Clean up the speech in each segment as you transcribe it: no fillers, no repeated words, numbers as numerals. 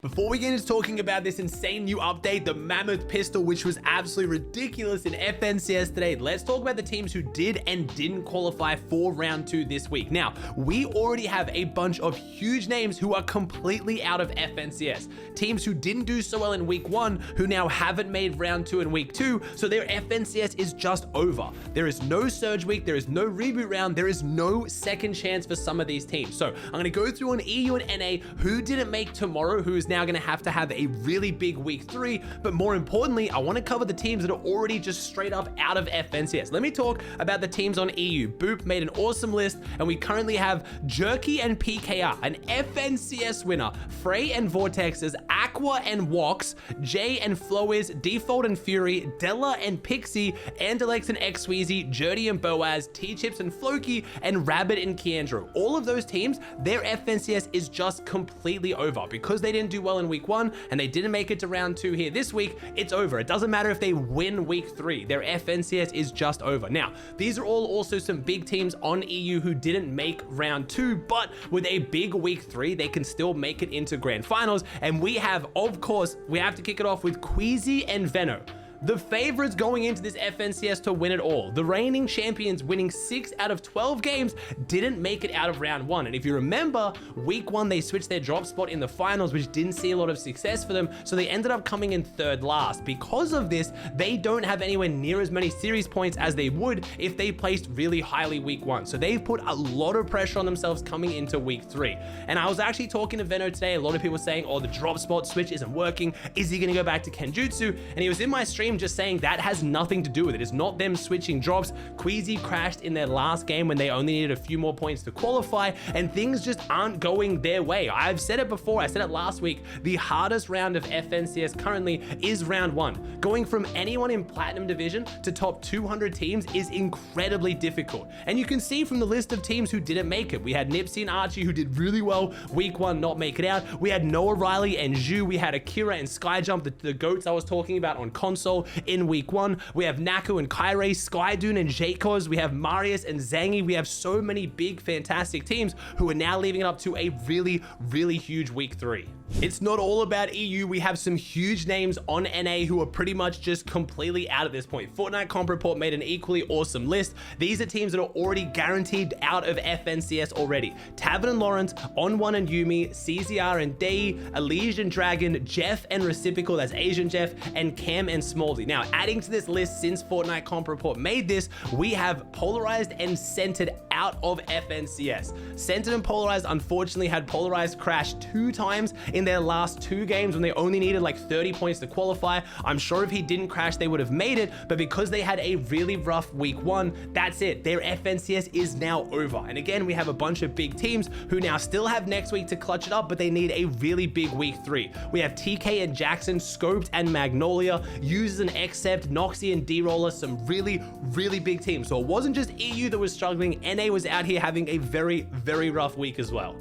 Before we get into talking about this insane new update, the Mammoth Pistol, which was absolutely ridiculous in FNCS today, let's talk about the teams who did and didn't qualify for round 2 this week. Now, we already have a bunch of huge names who are completely out of FNCS. Teams who didn't do so well in week 1, who now haven't made round 2 in week 2, so their FNCS is just over. There is no surge week, there is no reboot round, there is no second chance for some of these teams. So I'm gonna go through on EU and NA who didn't make tomorrow, who is now going to have a really big week 3, but more importantly, I want to cover the teams that are already just straight up out of FNCS. Let me talk about the teams on EU. Boop made an awesome list, and we currently have Jerky and PKR, an FNCS winner, Frey and Vortexes, Aqua and Wox, Jay and Flowiz, Default and Fury, Della and Pixie, Andalex and Xweezy, Jerdy and Boaz, T-Chips and Floki, and Rabbit and Keandro. All of those teams, their FNCS is just completely over because they didn't do well in week 1 and they didn't make it to round 2 here this week. It's over. It doesn't matter if they win week 3, their FNCS is just over. Now, these are all also some big teams on EU who didn't make round 2, but with a big week 3, they can still make it into grand finals. And we have, of course, we have to kick it off with Queasy and Veno, the favorites going into this FNCS to win it all. The reigning champions, winning 6 out of 12 games, didn't make it out of round 1. And if you remember, week 1, they switched their drop spot in the finals, which didn't see a lot of success for them. So they ended up coming in 3rd last. Because of this, they don't have anywhere near as many series points as they would if they placed really highly week 1. So they've put a lot of pressure on themselves coming into week 3. And I was actually talking to Veno today. A lot of people saying, oh, the drop spot switch isn't working. Is he going to go back to Kenjutsu? And he was in my stream just saying that has nothing to do with it. It's not them switching drops. Queasy crashed in their last game when they only needed a few more points to qualify, and things just aren't going their way. I've said it before, I said it last week, the hardest round of FNCS currently is round 1. Going from anyone in Platinum Division to top 200 teams is incredibly difficult. And you can see from the list of teams who didn't make it. We had Nipsey and Archie who did really well week 1, not make it out. We had Noah Riley and Zhu. We had Akira and Skyjump, the goats I was talking about on console in week 1. We have Naku and Kyrie, Skydune and Jacoz. We have Marius and Zangi. We have so many big, fantastic teams who are now leaving it up to a really, really huge week 3. It's not all about EU. We have some huge names on NA who are pretty much just completely out at this point. Fortnite Comp Report made an equally awesome list. These are teams that are already guaranteed out of FNCS already. Tavern and Lawrence, On1 and Yumi, CZR and Day, Elysian and Dragon, Jeff and Reciprocal, that's Asian Jeff, and Cam and Smallsy. Now, adding to this list since Fortnite Comp Report made this, we have Polarized and Centered out of FNCS. Centered and Polarized unfortunately had Polarized crash 2 times in their last 2 games when they only needed like 30 points to qualify. I'm sure if he didn't crash, they would have made it, but because they had a really rough week 1, that's it. Their FNCS is now over. And again, we have a bunch of big teams who now still have next week to clutch it up, but they need a really big week 3. We have TK and Jackson, Scoped and Magnolia, Users and Accept, Noxy and D-Roller, some really, really big teams. So it wasn't just EU that was struggling. NA was out here having a very, very rough week as well.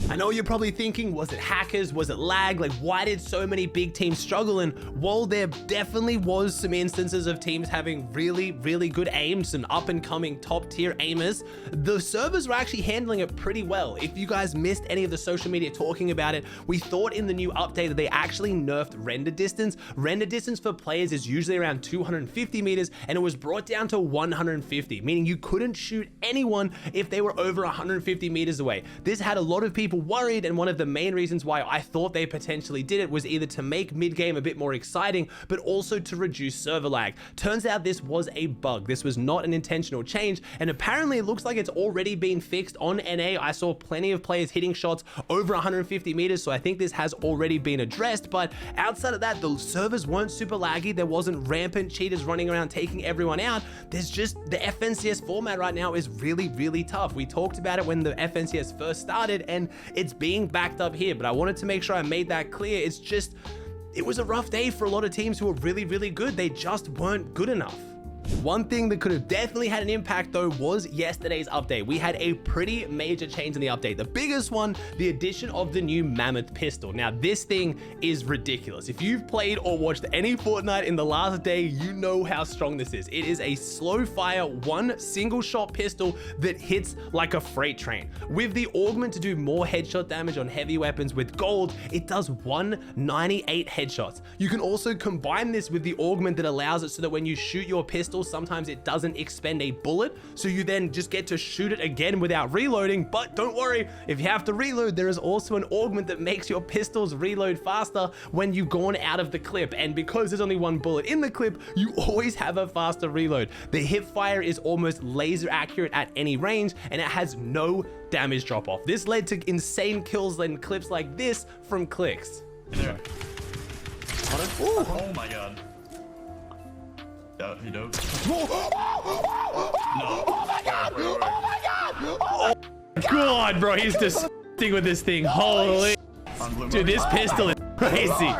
I know you're probably thinking, was it hackers? Was it lag? Like, why did so many big teams struggle? And while there definitely was some instances of teams having really, really good aim, some up and coming top tier aimers, the servers were actually handling it pretty well. If you guys missed any of the social media talking about it, we thought in the new update that they actually nerfed render distance. Render distance for players is usually around 250 meters, and it was brought down to 150, meaning you couldn't shoot anyone if they were over 150 meters away. This had a lot of people worried, and one of the main reasons why I thought they potentially did it was either to make mid-game a bit more exciting, but also to reduce server lag. Turns out this was a bug. This was not an intentional change, and apparently it looks like it's already been fixed on NA. I saw plenty of players hitting shots over 150 meters, so I think this has already been addressed, but outside of that, the servers weren't super laggy. There wasn't rampant cheaters running around taking everyone out. There's just the FNCS format right now is really, really tough. We talked about it when the FNCS first started, and it's being backed up here, but I wanted to make sure I made that clear. It's just, it was a rough day for a lot of teams who were really, really good. They just weren't good enough. One thing that could have definitely had an impact though was yesterday's update. We had a pretty major change in the update. The biggest one, the addition of the new Mammoth pistol. Now this thing is ridiculous. If you've played or watched any Fortnite in the last day, you know how strong this is. It is a slow fire, one single shot pistol that hits like a freight train. With the augment to do more headshot damage on heavy weapons with gold, it does 198 headshots. You can also combine this with the augment that allows it so that when you shoot your pistol, sometimes it doesn't expend a bullet, so you then just get to shoot it again without reloading. But don't worry, if you have to reload, there is also an augment that makes your pistols reload faster when you've gone out of the clip. And because there's only one bullet in the clip, you always have a faster reload. The hip fire is almost laser accurate at any range, and it has no damage drop off. This led to insane kills in clips like this from clicks. There. Oh my god. You don't. No. Oh my god! Oh my god! Oh my god, bro, he's disgusting with this thing. Holy. Dude, this pistol is crazy.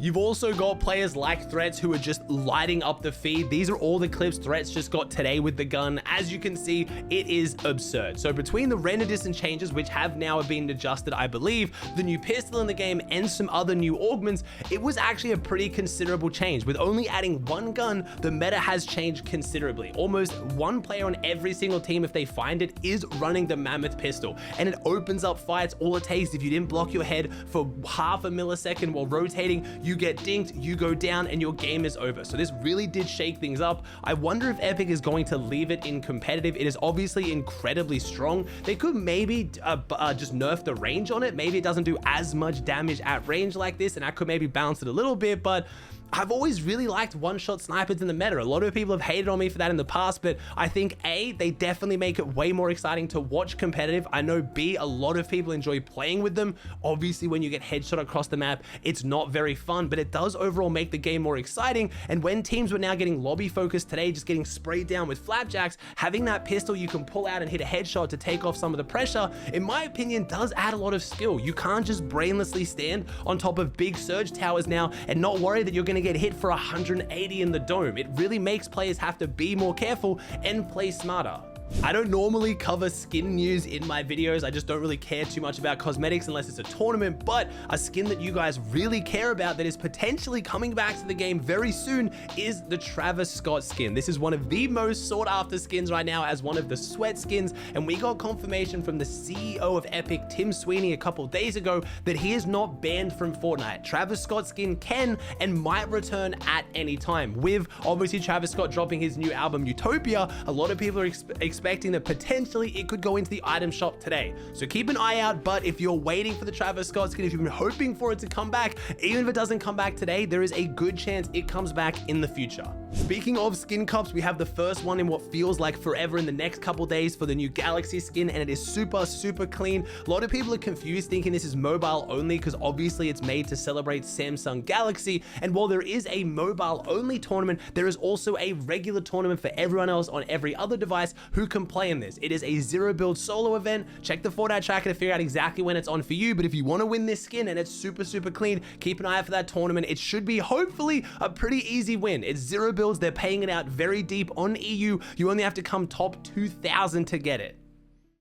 You've also got players like Threats who are just lighting up the feed. These are all the clips Threats just got today with the gun. As you can see, it is absurd. So between the render distance changes, which have now been adjusted, I believe, the new pistol in the game and some other new augments, it was actually a pretty considerable change. With only adding one gun, the meta has changed considerably. Almost one player on every single team, if they find it, is running the Mammoth pistol, and it opens up fights. All it takes, if you didn't block your head for half a millisecond while rotating, you get dinked, you go down, and your game is over. So this really did shake things up. I wonder if Epic is going to leave it in competitive. It is obviously incredibly strong. They could maybe just nerf the range on it. Maybe it doesn't do as much damage at range like this, and I could maybe balance it a little bit, but I've always really liked one-shot snipers in the meta. A lot of people have hated on me for that in the past, but I think A, they definitely make it way more exciting to watch competitive. I know B, a lot of people enjoy playing with them. Obviously, when you get headshot across the map, it's not very fun, but it does overall make the game more exciting. And when teams were now getting lobby focused today, just getting sprayed down with flapjacks, having that pistol you can pull out and hit a headshot to take off some of the pressure, in my opinion, does add a lot of skill. You can't just brainlessly stand on top of big surge towers now and not worry that you're going to get hit for 180 in the dome. It really makes players have to be more careful and play smarter. I don't normally cover skin news in my videos. I just don't really care too much about cosmetics unless it's a tournament, but a skin that you guys really care about that is potentially coming back to the game very soon is the Travis Scott skin. This is one of the most sought after skins right now as one of the sweat skins, and we got confirmation from the CEO of Epic, Tim Sweeney, a couple days ago that he is not banned from Fortnite. Travis Scott skin can and might return at any time. With obviously Travis Scott dropping his new album Utopia, a lot of people are expecting that potentially it could go into the item shop today. So keep an eye out, but if you're waiting for the Travis Scott skin, if you've been hoping for it to come back, even if it doesn't come back today, there is a good chance it comes back in the future. Speaking of skin cups, we have the first one in what feels like forever in the next couple days for the new Galaxy skin, and it is super clean. A lot of people are confused thinking this is mobile only because obviously it's made to celebrate Samsung Galaxy, and while there is a mobile only tournament, there is also a regular tournament for everyone else on every other device who can play in this. It is a zero build solo event. Check the Fortnite tracker to figure out exactly when it's on for you, but if you want to win this skin and it's super clean, keep an eye out for that tournament. It should be hopefully a pretty easy win. It's zero builds. They're paying it out very deep on EU. You only have to come top 2,000 to get it.